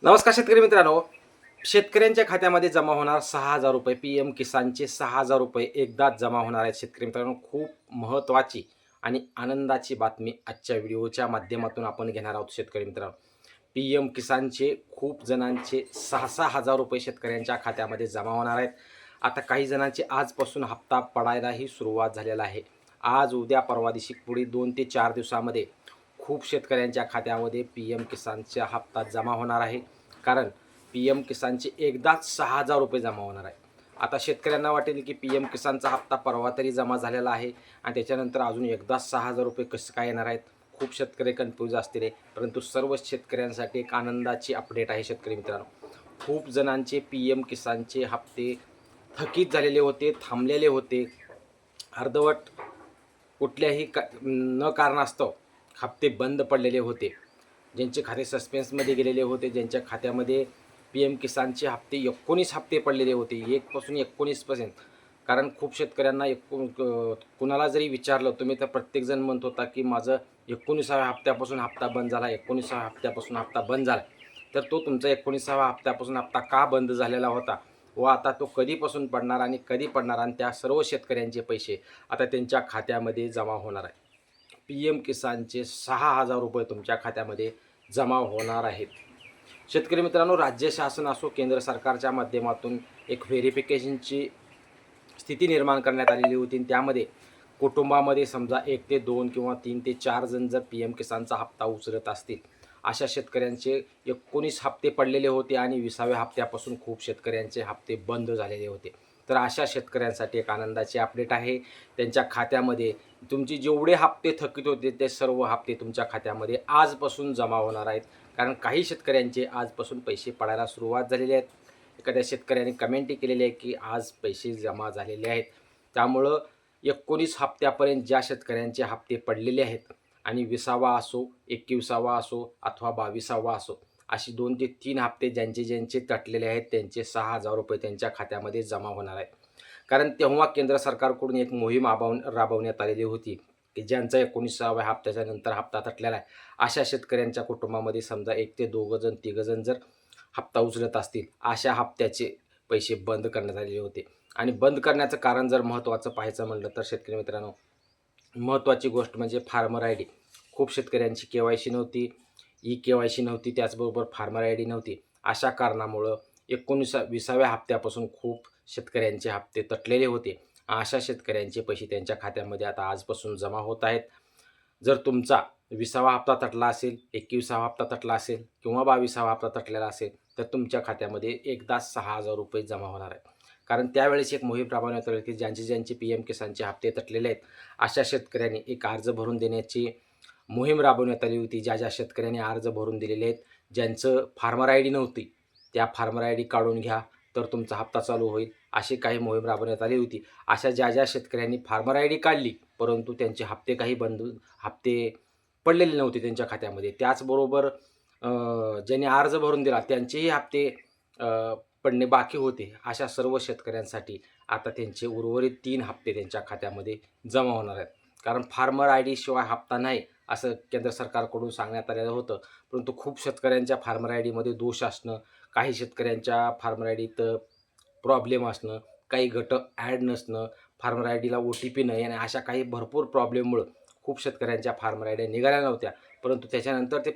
नमस्कार शेतकरी मित्रांनो. शेतकऱ्यांच्या खात्यामध्ये जमा होणार 6,000 रुपये. पी-एम किसानचे 6,000 रुपये एकदाच जमा होणार आहेत. शेतकरी मित्रांनो, खूप महत्त्वाची आणि आनंदाची बातमी आजच्या व्हिडिओच्या माध्यमातून आपण घेणार आहोत. शेतकरी मित्रांनो, पी-एम किसानचे खूप जणांचे 6,000 रुपये शेतकऱ्यांच्या खात्यामध्ये जमा होणार आहेत. आता काही जणांचे आजपासून हप्ता पडायलाही सुरुवात झालेला आहे. आज, उद्या, परवा दिवशी पुढील 2 ते 4 दिवसामध्ये खूप शेतकऱ्यांच्या खात्यामध्ये पी-एम किसानचा हप्ता जमा होणार आहे. कारण पी-एम किसानचे एकदाच 6,000 रुपये जमा होणार आहे. आता शेतकऱ्यांना वाटेल की पी-एम किसानचा हप्ता परवा तरी जमा झालेला आहे आणि त्याच्यानंतर अजून एकदाच 6,000 रुपये कसं काय येणार आहेत. खूप शेतकरी कन्फ्यूज असतील. परंतु सर्व शेतकऱ्यांसाठी एक आनंदाची अपडेट आहे. शेतकरी मित्रांनो, खूप जणांचे पी-एम किसानचे हप्ते थकीत झालेले होते, थांबलेले होते. अर्धवट कुठल्याही न कारणास्तव हप्ते बंद पडलेले होते. ज्यांचे खाते सस्पेन्समध्ये गेलेले होते, ज्यांच्या खात्यामध्ये पी-एम किसानचे हप्ते 19 हप्ते पडलेले होते, 1 पासून 19%. कारण खूप शेतकऱ्यांना कुणाला जरी विचारलं तुम्ही, तर प्रत्येकजण म्हणत होता की माझं 19व्या हप्त्यापासून हप्ता बंद झाला, 19व्या हप्त्यापासून हप्ता बंद झाला. तर तो तुमचा 19व्या हप्त्यापासून हप्ता का बंद झालेला होता व आता तो कधीपासून पडणार आणि कधी पडणार, आणि त्या सर्व शेतकऱ्यांचे पैसे आता त्यांच्या खात्यामध्ये जमा होणार आहे. पी-एम किसानचे 6,000 रुपये तुमच्या खात्यामध्ये जमा होणार आहेत. शेतकरी मित्रांनो, राज्य शासन असो, केंद्र सरकारच्या माध्यमातून एक व्हेरिफिकेशनची स्थिती निर्माण करण्यात आलेली होती. त्यामध्ये कुटुंबामध्ये समजा 1 ते 2 किंवा 3 ते 4 जण जर पी-एम किसानचा हप्ता उचलत असतील, अशा शेतकऱ्यांचे 19 हप्ते पडलेले होते आणि 20व्या हप्त्यापासून खूप शेतकऱ्यांचे हप्ते बंद झालेले होते. तर अशा शेतकऱ्यांसाठी एक आनंदाची अपडेट आहे. त्यांच्या खात्यामध्ये तुमचे जेवढे हप्ते थकीत होते ते सर्व हप्ते तुमच्या खात्यामध्ये आजपासून जमा होणार आहेत. कारण काही शेतकऱ्यांचे आजपासून पैसे पडायला सुरुवात झालेली आहेत. एखाद्या शेतकऱ्याने कमेंटही केलेली आहे की आज पैसे जमा झालेले आहेत. त्यामुळं 19 हप्त्यापर्यंत ज्या शेतकऱ्यांचे हप्ते पडलेले आहेत आणि 20वा असो, 21वा असो अथवा 22वा असो, अशी 2 ते 3 हप्ते ज्यांचे तटलेले आहेत त्यांचे 6,000 रुपये त्यांच्या खात्यामध्ये जमा होणार आहेत. कारण तेव्हा केंद्र सरकारकडून एक मोहीम राबवण्यात आलेली होती की ज्यांचा 19व्या हप्त्याच्या नंतर हप्ता थकलेला आहे, अशा शेतकऱ्यांच्या कुटुंबामध्ये समजा 1 ते 2 जण 3 जण जर हप्ता उचलत असतील, अशा हप्त्याचे पैसे बंद करण्यात आलेले होते. आणि बंद करण्याचं कारण जर महत्त्वाचं पाहायचं म्हणलं तर शेतकरी मित्रांनो, महत्त्वाची गोष्ट म्हणजे फार्मर आय डी. खूप शेतकऱ्यांची के-वाय-सी नव्हती, ई-के-वाय-सी नव्हती, त्याचबरोबर फार्मर आय डी नव्हती. अशा कारणामुळं 20व्या हप्त्यापासून खूप शेतकऱ्यांचे हप्ते तटलेले होते. अशा शेतकऱ्यांचे पैसे त्यांच्या खात्यामध्ये आता आजपासून जमा होत आहेत. जर तुमचा 20वा हप्ता तटला असेल, 21वा हप्ता तटला असेल किंवा 22वा हप्ता तटलेला असेल, तर तुमच्या खात्यामध्ये एकदाच 6,000 रुपये जमा होणार आहेत. कारण त्यावेळेस एक मोहीम राबवण्यात आली की ज्यांचे पी-एम किसानचे हप्ते तटलेले आहेत, अशा शेतकऱ्यांनी एक अर्ज भरून देण्याची मोहीम राबवण्यात आली होती. ज्या शेतकऱ्यांनी अर्ज भरून दिलेले आहेत, ज्यांचं फार्मर आय डी नव्हती, त्या फार्मर आय डी काढून घ्या, तर तुमचा हप्ता चालू होईल, अशी काही मोहीम राबवण्यात आली होती. अशा ज्या शेतकऱ्यांनी फार्मर आय डी काढली, परंतु त्यांचे हप्ते काही हप्ते पडलेले नव्हते त्यांच्या खात्यामध्ये, त्याचबरोबर ज्यांनी अर्ज भरून दिला त्यांचेही हप्ते पडणे बाकी होते, अशा सर्व शेतकऱ्यांसाठी आता त्यांचे उर्वरित 3 हप्ते त्यांच्या खात्यामध्ये जमा होणार आहेत. कारण फार्मर आय डी शिवाय हप्ता नाही, असं केंद्र सरकारकडून सांगण्यात आलेलं होतं. परंतु खूप शेतकऱ्यांच्या फार्मर आय डीमध्ये दोष असणं, काही शेतकऱ्यांच्या फार्मर आय डीत प्रॉब्लेम असणं, काही गट ॲड नसणं, फार्मर आय डीला ओ-टी-पी नाही आणि अशा काही भरपूर प्रॉब्लेममुळं खूप शेतकऱ्यांच्या फार्मर आय डी निघाल्या नव्हत्या. परंतु त्याच्यानंतर ते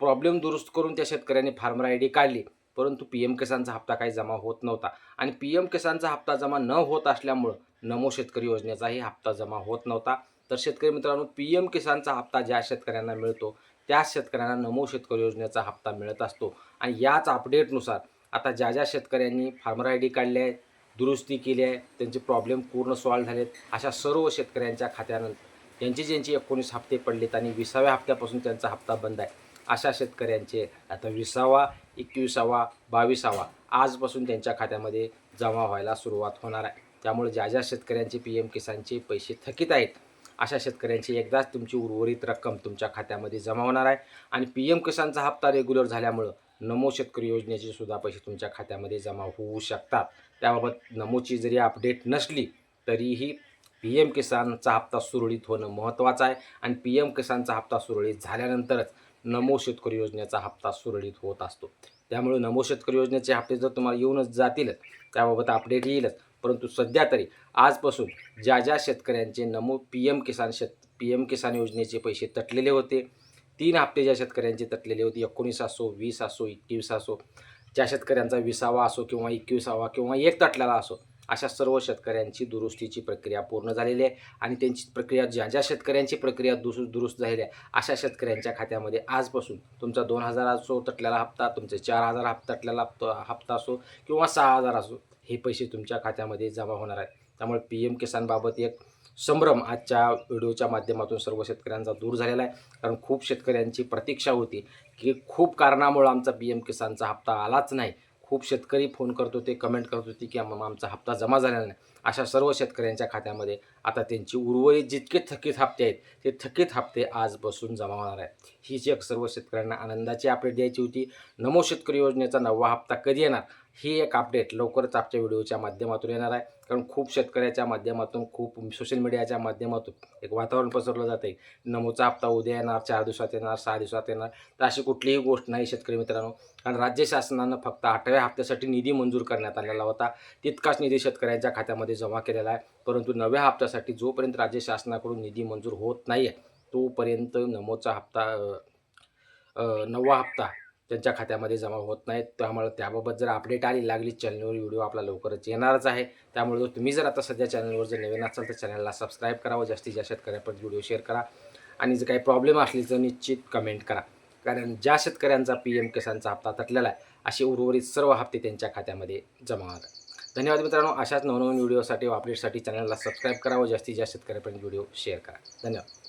प्रॉब्लेम दुरुस्त करून त्या शेतकऱ्यांनी फार्मर आय डी काढली, परंतु पी-एम किसानचा हप्ता काही जमा होत नव्हता. आणि पी-एम किसानचा हप्ता जमा न होत असल्यामुळं नमो शेतकरी योजनेचाही हप्ता जमा होत नव्हता. तर शेतकरी मित्रांनो, पी-एम किसानचा हप्ता ज्या शेतकऱ्यांना मिळतो, त्याच शेतकऱ्यांना नमो शेतकरी योजनेचा हप्ता मिळत असतो. आणि याच अपडेटनुसार आता ज्या शेतकऱ्यांनी फार्मर आय डी काढली आहे, दुरुस्ती केली आहे, त्यांचे प्रॉब्लेम पूर्ण सॉल्व्ह झालेत, अशा सर्व शेतकऱ्यांच्या खात्यानं ज्यांचे 19 हप्ते पडलेत आणि 20व्या हप्त्यापासून त्यांचा हप्ता बंद आहे, अशा शेतकऱ्यांचे आता 20वा, 21वा, 22वा आजपासून त्यांच्या खात्यामध्ये जमा व्हायला सुरुवात होणार आहे. त्यामुळे ज्या शेतकऱ्यांचे पी-एम किसानचे पैसे थकीत आहेत, अशा शेतकऱ्यांची एकदाच तुमची उर्वरित रक्कम तुमच्या खात्यामध्ये जमा होणार आहे. आणि पी-एम किसानचा हप्ता रेग्युलर झाल्यामुळं नमो शेतकरी योजनेचे सुद्धा पैसे तुमच्या खात्यामध्ये जमा होऊ शकतात. त्याबाबत नमोची जरी अपडेट नसली तरीही पी-एम किसानचा हप्ता सुरळीत होणं महत्त्वाचं आहे. आणि पी-एम किसानचा हप्ता सुरळीत झाल्यानंतरच नमो शेतकरी योजनेचा हप्ता सुरळीत होत असतो. त्यामुळे नमो शेतकरी योजनेचे हप्ते जर तुम्हाला येऊनच जातीलच, त्याबाबत अपडेट येईलच. परंतु सध्या तरी आजपासून ज्या ज्या शेतकऱ्यांचे नमो पी एम किसान योजनेचे पैसे तटलेले होते, 3 हप्ते ज्या शेतकऱ्यांचे तटलेले होते, 19 असो, 20 असो, 21 असो, ज्या शेतकऱ्यांचा 20वा असो किंवा 21वा किंवा एक तटलेला असो, अशा सर्व शेतकऱ्यांची दुरुस्तीची प्रक्रिया पूर्ण झालेली आहे. आणि त्यांची प्रक्रिया ज्या ज्या शेतकऱ्यांची प्रक्रिया दुरुस्त झालेली आहे, अशा शेतकऱ्यांच्या खात्यामध्ये आजपासून तुमचा 2,000 असो तटलेला हप्ता, तुमचे 4,000 तटलेला हप्ता असो किंवा 6,000 असो, हे पैसे तुमच्या खात्यामध्ये जमा होणार आहेत. त्यामुळे पी एम किसानबाबत एक संभ्रम आजच्या व्हिडिओच्या माध्यमातून सर्व शेतकऱ्यांचा दूर झालेला आहे. कारण खूप शेतकऱ्यांची प्रतीक्षा होती की खूप कारणामुळं आमचा पी एम किसानचा हप्ता आलाच नाही. खूप शेतकरी फोन करत होते, कमेंट करत होते की आमचा हप्ता जमा झालेला नाही. अशा सर्व शेतकऱ्यांच्या खात्यामध्ये आता त्यांची उर्वरित जितके थकीत हप्ते आहेत, ते थकीत हप्ते आजपासून जमा होणार आहेत. ही जी एक सर्व शेतकऱ्यांना आनंदाची अपडेट द्यायची होती. नमो शेतकरी योजनेचा 9वा हप्ता कधी येणार, ही एक अपडेट लवकरच आजच्या व्हिडिओच्या माध्यमातून येणार आहे. कारण खूप शेतकऱ्याच्या माध्यमातून, खूप सोशल मीडियाच्या माध्यमातून एक वातावरण पसरलं जातं आहे, नमोचा हप्ता उद्या येणार, 4 दिवसात येणार, 6 दिवसात येणार. तर अशी कुठलीही गोष्ट नाही शेतकरी मित्रांनो. कारण राज्य शासनानं फक्त 8व्या हप्त्यासाठी निधी मंजूर करण्यात आलेला होता. तितकाच निधी शेतकऱ्यांच्या खात्यामध्ये जमा केलेला आहे. परंतु 9व्या हप्त्यासाठी जोपर्यंत राज्य शासनाकडून निधी मंजूर होत नाही आहे, तोपर्यंत नमोचा हप्ता 9वा हप्ता त्यांच्या खात्यामध्ये जमा होत नाहीत. त्यामुळे त्याबाबत जर अपडेट लागली चॅनलवर व्हिडिओ आपला लवकरच येणारच आहे. त्यामुळे तुम्ही जर आता सध्या चॅनलवर जर नवीन असाल तर चॅनलला सबस्क्राईब करावं, जास्तीत जास्त शेतकऱ्यांपर्यंत व्हिडिओ शेअर करा आणि जर काही प्रॉब्लेम असली तर निश्चित कमेंट करा. कारण ज्या शेतकऱ्यांचा पी एम किसानचा हप्ता तटलेला आहे, असे उर्वरित सर्व हप्ते त्यांच्या खात्यामध्ये जमा होणार आहेत. धन्यवाद मित्रांनो. अशाच नवनवीन व्हिडिओसाठी व अपडेटसाठी चॅनलला सबस्क्राईब करा व जास्तीत जास्त शेतकऱ्यांपर्यंत व्हिडिओ शेअर करा. धन्यवाद.